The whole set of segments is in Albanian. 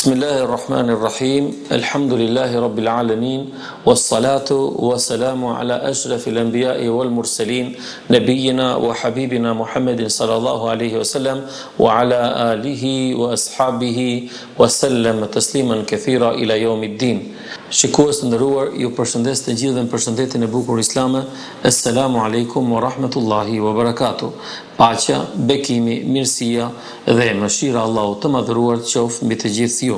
Bismillahirrahmanirrahim. Alhamdulillahi rabbil alamin. Wassalatu wassalamu ala ashrafil anbiya'i wal mursalin, nabiyyina wa habibina Muhammadin sallallahu alaihi wasallam wa ala alihi wa ashabihi wa sallam tasliman kathira ila yawmiddin. Shikues të nderuar, ju përshëndes të gjithë dhe në përshëndetjen e bukur islame. Assalamu alaikum wa rahmatullahi wa barakatuh. Paqja, bekimi, mirësia dhe mëshira e Allahut të madhëruar qoftë mbi të gjithë ju.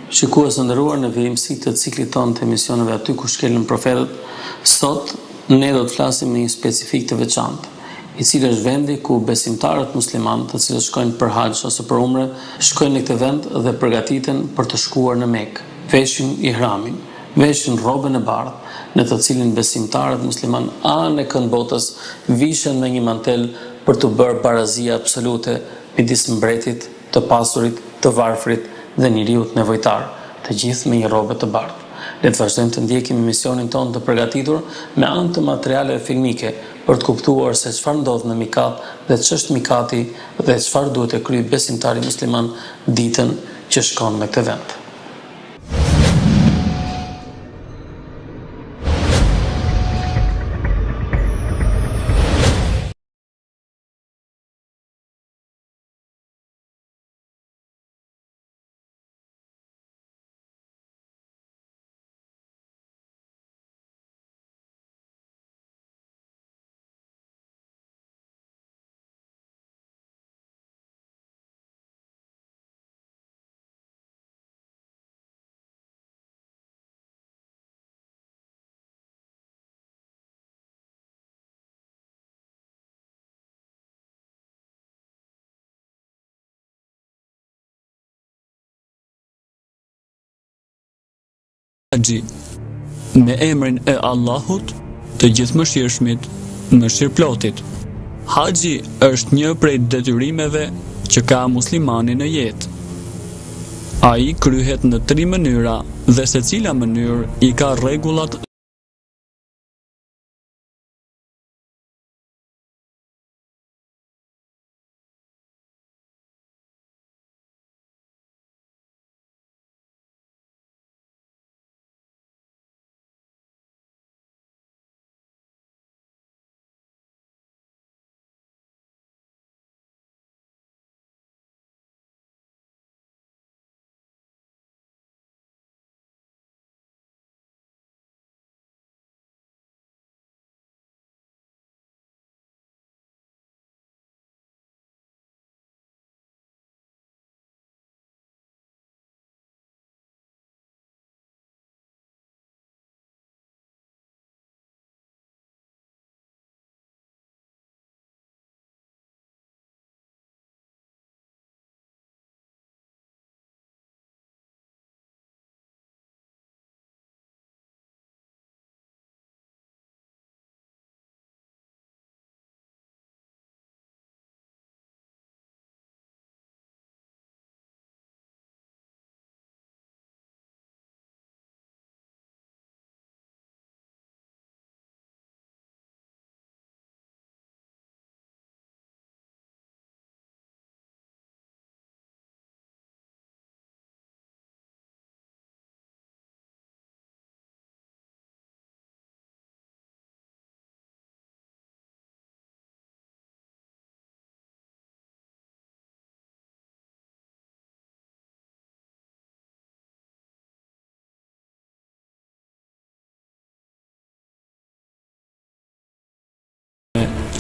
Shikues të nderuar, në vijimësi të ciklit tonë të emisioneve aty ku shkelën profetët, sot ne do të flasim në një specifik të veçantë, i cili është vendi ku besimtarët muslimanë, të cilët shkojnë për haxh ose për umre, shkojnë në këtë vend dhe përgatiten për të shkuar në Mekë. Veshin ihramin, veshin rrobën e bardhë, në të cilin besimtarët musliman anë e këndbotës vishen me një mantel për të bërë barazia absolute midis mbretit, të pasurit, të varfrit dhe njeriut nevojtar, të gjithë me një rrobë të bardhë. Le të vazhdojmë të ndjekim emisionin tonë të përgatitur me anë të materialeve filmike për të kuptuar se çfarë ndodh në Mikat dhe ç'është Mikati dhe çfarë duhet të kryejë besimtari musliman ditën që shkon në këtë vend. Haxhi, me emrin e Allahut, të gjithëmëshirshmit, mëshirëplotit. Haxhi është një prej detyrimeve që ka muslimani në jetë. Ai kryhet në 3 mënyra dhe secila mënyrë i ka rregullat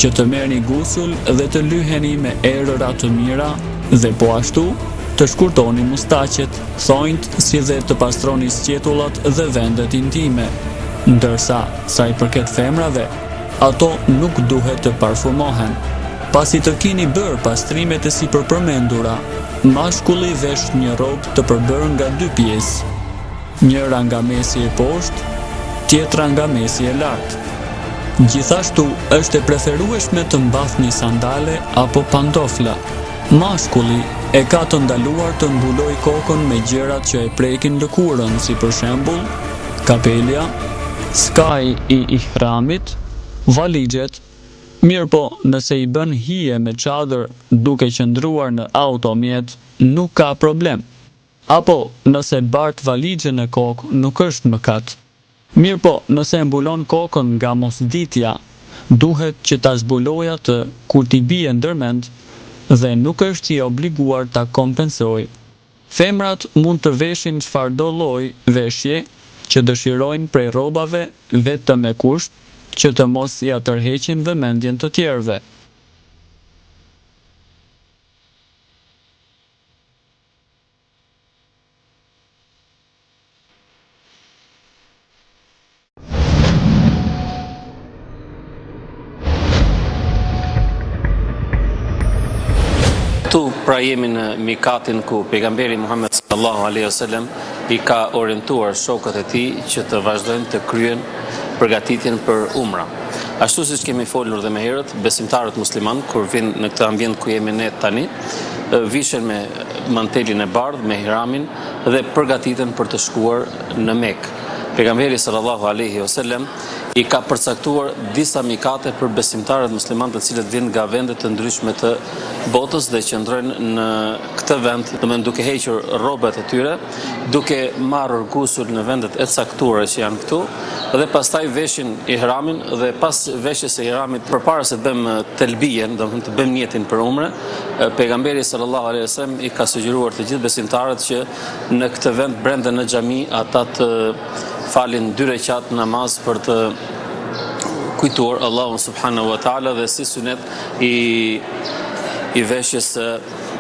që të merrni gusul dhe të lyheni me erëra të mira dhe po ashtu të shkurtoni mustaqet, thonjt si dhe të pastroni sqetullat dhe vendet intime, ndërsa sa i përket femrave, ato nuk duhet të parfumohen. Pasi të keni bërë pastrimet e sipërpërmendura, mashkulli vesh një rrobë të përbërë nga 2 pjesë, njëra nga mesi e poshtë, tjetra nga mesi e lartë. Gjithashtu është e preferueshme të mbathni sandale apo pantofla. Mashkulli e ka të ndaluar të mbuloj kokën me gjërat që e prekin lëkurën, si për shembull kapelja, skaji i ihramit, valixhet. Mirëpo, nëse i bën hije me çadër duke qëndruar në automjet, nuk ka problem. Apo nëse bart valixhen në kokë nuk është mëkat. Mirë po, nëse mbulon kokën nga mosditja, duhet që ta zbulojë atë kur t'i bie ndërmend dhe nuk është i obliguar ta kompensojë. Femrat mund të veshin çfarëdo lloj veshje që dëshirojnë prej rrobave vetëm me kusht që të mos ia tërheqin vëmendjen të tjerëve. Këtu pra jemi në mikatin ku pejgamberi Muhammed sallallahu alaihi wasallam i ka orientuar shokët e tij që të vazhdojnë të kryen përgatitjen për umra. Ashtu siç kemi folur dhe më herët, besimtarët musliman kur vinë në këtë ambient ku jemi ne tani, vishen me mantelin e bardhë, me ihramin dhe përgatiten për të shkuar në Mekë. Pejgamberi sallallahu alaihi wasallam i ka përcaktuar disa mikate për besimtarët musliman të cilët vinë nga vende të ndryshme të botës dhe qëndrojnë në këtë vend, domethënë duke hequr rrobat e tyre, duke marrur gusul në vendet e caktuara që janë këtu dhe pastaj veshin ihramin dhe pas veshjes së ihramit përpara se të bëjmë telbijen, domethënë të bëjmë niyetin për umre, pejgamberi sallallahu alaihi wasallam i ka sugjeruar të gjithë besimtarët që në këtë vend brenda në xhami ata të falin 2 rekat namaz për të kujtuar Allahun subhanahu wa taala dhe si sunet i veshjes së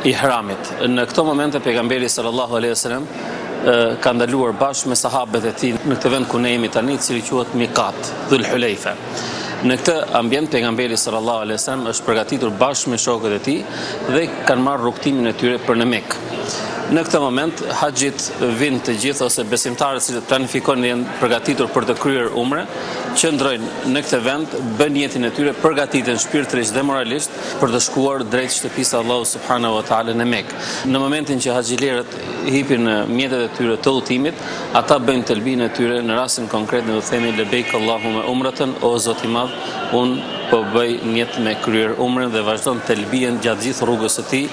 ihramit. Në këto momente pejgamberi sallallahu alaihi wasallam ka ndaluar bashkë me sahabët e tij në këtë vend ku ne jemi tani, i cili quhet Miqat, Dhul Hulejfa. Në këtë ambient pejgamberi sallallahu alaihi wasallam është përgatitur bashkë me shokët e tij dhe kanë marrë rrugtimin e tyre për në Mekë. Në këtë moment haxhit vinë të gjithë ose besimtarët që planifikojnë janë përgatitur për të kryer umre, qëndrojnë në këtë vend, bën jetën e tyre, përgatiten shpirtërisht dhe moralisht për të shkuar drejt shtëpisë Allahu subhanahu wa taala në Mekë. Në momentin që haxhilerët hipin mjetet e tyre të udhëtimit, ata bëjnë telbinë e tyre në rastin konkret ne do themi lebeik Allahumma umratan, o Zoti i madh, unë po bëj niyet me kryer umrën dhe vazhdon telbien gjatë gjithë rrugës së tij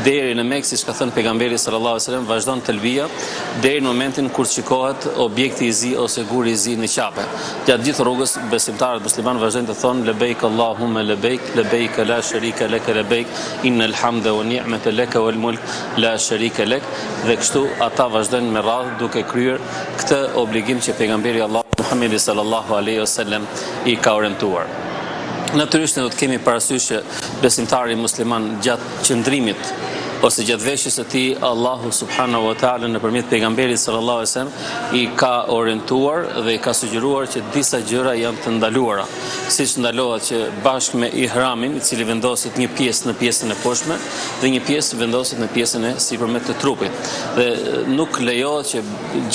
deri në Mekë, siç ka thënë pejgamberi sallallahu alajhi wasallam, vazhdon telbia deri në momentin kur shikohet objekti i zi ose guri i zi në qape. Gjatë gjithë rrugës besimtarët muslimanë vazhdojnë të thonë lebeik Allahumma lebeik, lebeik la sharika lak lebeik, innal hamda wa ni'mata lak wal mulk la sharika lak, dhe kështu ata vazhdojnë me radhë duke kryer këtë obligim që pejgamberi Allah Muhammedi sallallahu alaihi wasallam i ka orientuar. Natyrisht ne do të kemi parasysh që besimtari musliman gjatë qëndrimit ose gjatë veshjes së tij Allahu subhanahu wa taala nëpërmjet pejgamberit sallallahu alaihi wasallam i ka orientuar dhe i ka sugjeruar që disa gjëra janë të ndaluara, siç ndalohet që bashkë me ihramin, i cili vendoset një pjesë në pjesën e poshtme dhe një pjesë vendoset në pjesën e sipërme të trupit. Dhe nuk lejohet që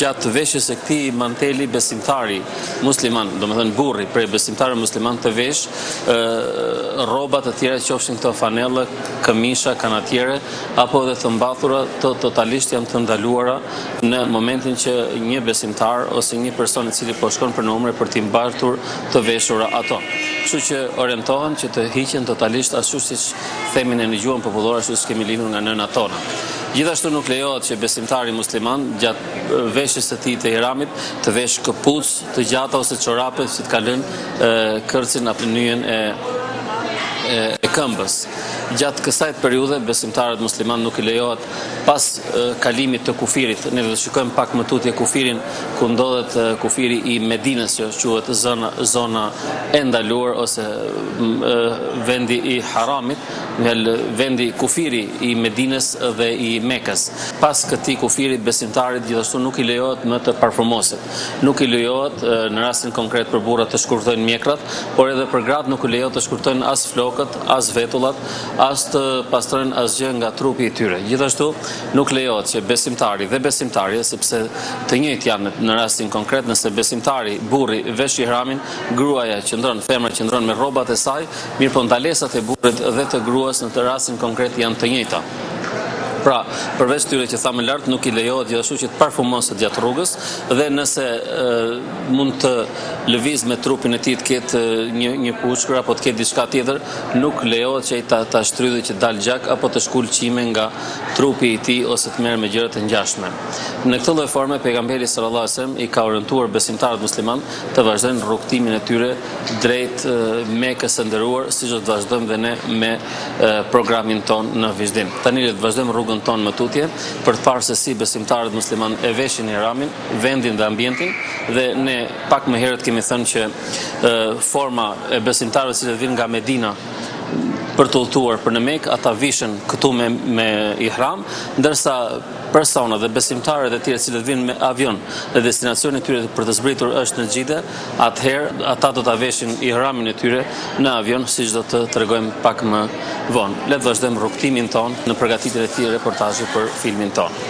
gjatë veshjes së këtij manteli besimtari musliman, domethënë burri prej besimtarëve musliman të vesh rroba të tjera, qofshin këto fanellë, këmisha, kanatiere apo dhe të mbathura, të totalisht janë të ndaluara në momentin që një besimtar ose një person i cili po shkon për në umre për t'i mbartur të veshura ato. Kështu që orientohen që të hiqen totalisht ashtu siç themin në gjuhën popullore, ashtu siç kemi lindur nga nënat tona. Gjithashtu nuk lejohet që besimtari musliman gjatë veshjes së tij të ihramit të vesh këpucë të gjata ose çorape që të kalojnë kërcin apo nyjen e këmbës. Gjatë kësaj periudhe besimtarët musliman nuk i lejohet pas kalimit të kufirit. Ne do të shikojmë pak më tutje kufirin ku ndodhet kufiri i Medinës, që quhet zona e ndaluar ose vendi i haramit, vendi kufiri i Medinës dhe i Mekës. Pas këtij kufiri besimtarit gjithashtu nuk i lejohet më të parfumoset. Nuk i lejohet në rastin konkret për burrat të shkurtojnë mjekrat, por edhe për gratë nuk i lejohet të shkurtojnë as flokët, as vetullat, as të pastrojnë asgjë nga trupi i tyre. Gjithashtu nuk lejohet që besimtari dhe besimtarja, sepse të njëjtë janë në rastin konkret, nëse besimtari, burri vesh ihramin, gruaja qëndron, femra qëndron me rrobat e saj, mirëpo ndalesat e burrit dhe të gruas në të rastin konkret janë të njëjta. Pra, përveç tyre që thamë lart, nuk I lejohet gjithashtu që të parfumoset gjatë rrugës dhe nëse mund të lëviz me trupin e tij të ketë një pushkër apo të ketë diçka tjetër, nuk lejohet që ai ta shtrydhë që dal gjak apo të shkul qime nga trupi I tij ose të merr me gjëra të ngjashme. Në këtë lloj forme pejgamberi sallallahu alajhi wasallam I ka orientuar besimtarët musliman të vazhdojnë rrugtimin e tyre drejt Mekës së nderuar, siç do të vazhdojmë dhe ne me programin ton në vazhdim. Tani le të vazhdojmë rrugën tonë më tutje për të parë se si besimtarët musliman e veshin ihramin, vendin dhe ambientin dhe ne pak më herët kemi thënë që forma e besimtarëve që vinë nga Medina për të udhëtuar për në Mekë, ata vishën këtu me ihram, ndërsa persona dhe besimtarët e tjerë që vinë me avion dhe destinacioni I tyre për të zbritur është në Xhide, atëherë ata do ta veshin ihramin e tyre në avion, siç do të tregojmë pak më vonë. Le të vazhdojmë rrugtimin ton në përgatitjen e këtij reportazhi për filmin ton.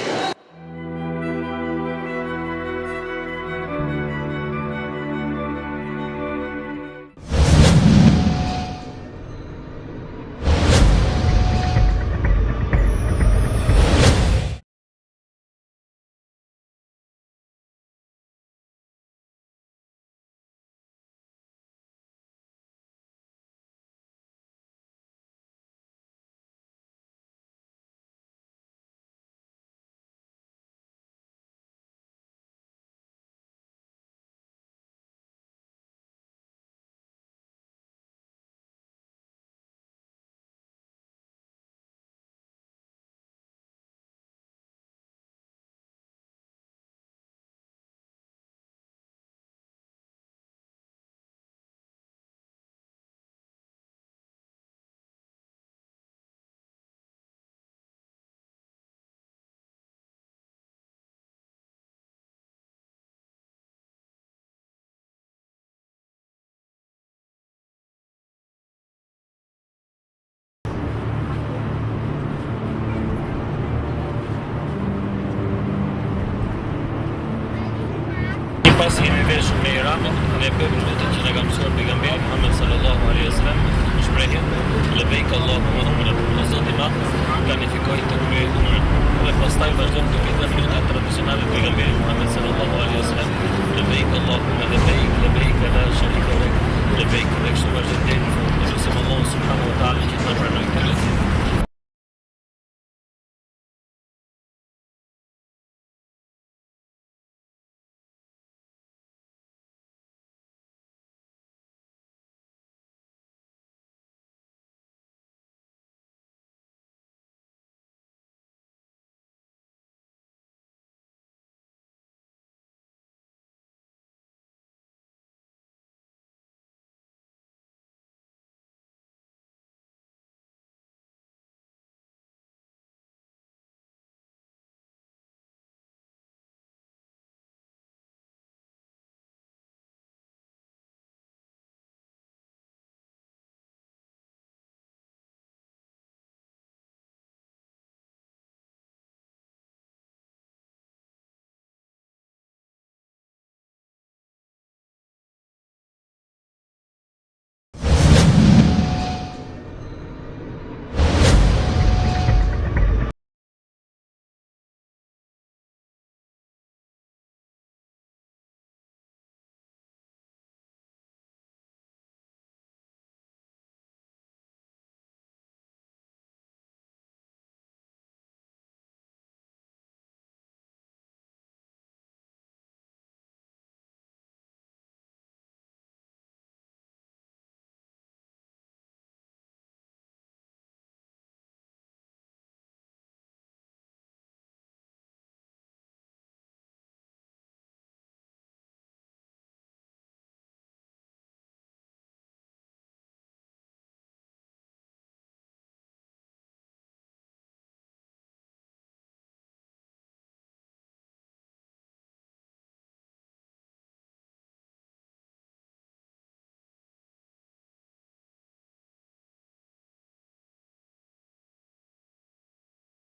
Pas jemi veshur me ihramin dhe bëjmë lutjen që na ka mësuar pejgamberi Muhammed sallallahu alaihi wasallam, shprehjen lebeik Allahumma o Zoti I Madh, planifikoj të kryej umrën dhe pastaj vazhdojmë duke thënë lutet tradicionale të pejgamberit Muhammed sallallahu alaihi wasallam, lebeik Allahumma lebeik la sharika lak, lebeik dhe kështu vazhdojmë deri në fund. Lutem Allahu subhanahu wa taala që të na pranojë këtë lutje.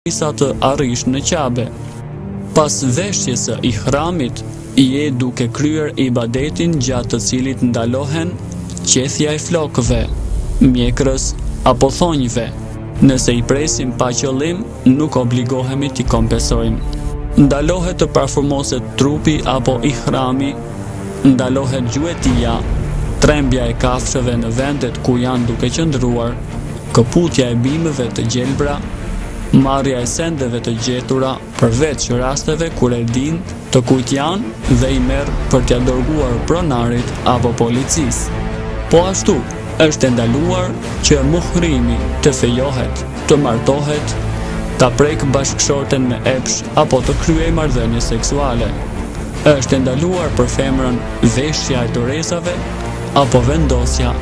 Sa të arrish në Qabe. Pas veshjes së ihramit, je duke kryer ibadetin gjatë të cilit ndalohen qethja e flokëve, mjekrës apo thonjve, Nëse i presim pa qëllim, nuk obligohemi t'i kompensojmë. Ndalohet të parfumoset trupi apo ihrami, ndalohet gjuetia, trembja e kafshëve në vendet ku janë duke qëndruar, këputja e bimëve të gjelbra, marrja e sendeve të gjetura, përveç rasteve kur e din të kujt janë dhe i merr për t'ia dërguar pronarit apo policisë. Po ashtu, është ndaluar që muhrimi të fejohet, të martohet, ta prek bashkëshorten me epsh apo të kryej marrëdhënie seksuale. Është ndaluar për femrën veshja e dorezave apo vendosja.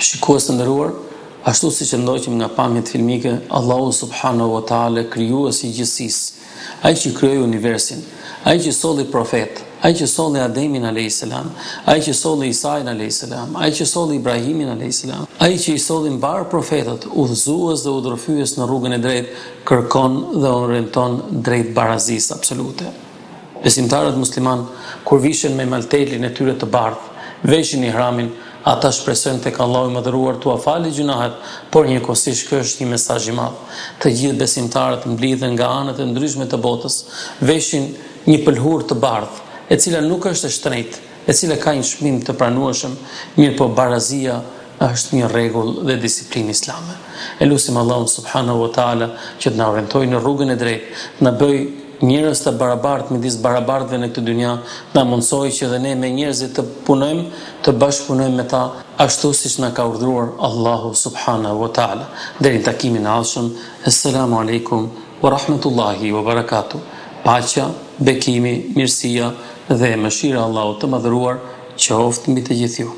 Shikues të nderuar, ashtu siç e ndoqëm nga pamjet filmike, Allahu subhanahu wa taala, krijuesi i gjithësisë, ai që krijoi universin, ai që solli profet, ai që solli Ademin alayhis salam, ai që solli Isain alayhis salam, ai që solli Ibrahimin alayhis salam, ai që i solli mbar profetët, udhëzues dhe udhërfyes në rrugën e drejtë, kërkon dhe orienton drejt barazisë absolute. Besimtarët musliman, kur vishen me maltelin e tyre të bardhë, veshin ihramin, ata shpresojnë tek Allahu i Madhëruar t'u falë gjunahet, por njëkohësisht ky është një mesazh i madh. Të gjithë besimtarët mblidhen nga anët e ndryshme të botës, veshin një pëlhur të bardhë, e cila nuk është e shtrenjtë, e cila ka një çmim të pranueshëm, mirë po barazia është një rregull dhe disiplinë islame. Elusim Allahun subhanahu wa taala që të na orientojë në rrugën e drejtë, na bëj njerëz të barabartë midis barabartëve në këtë dynja, na mundsoj që dhe ne me njerëzit të punojmë, të bashkëpunojmë me ta, ashtu siç na ka urdhëruar Allahu subhanahu wa taala. Deri në takimin e ardhshëm, assalamu alaikum wa rahmatullahi wa barakatuh. Paqja, bekimi, mirësia dhe mëshira e Allahut të Madhëruar qoftë mbi të gjithë ju.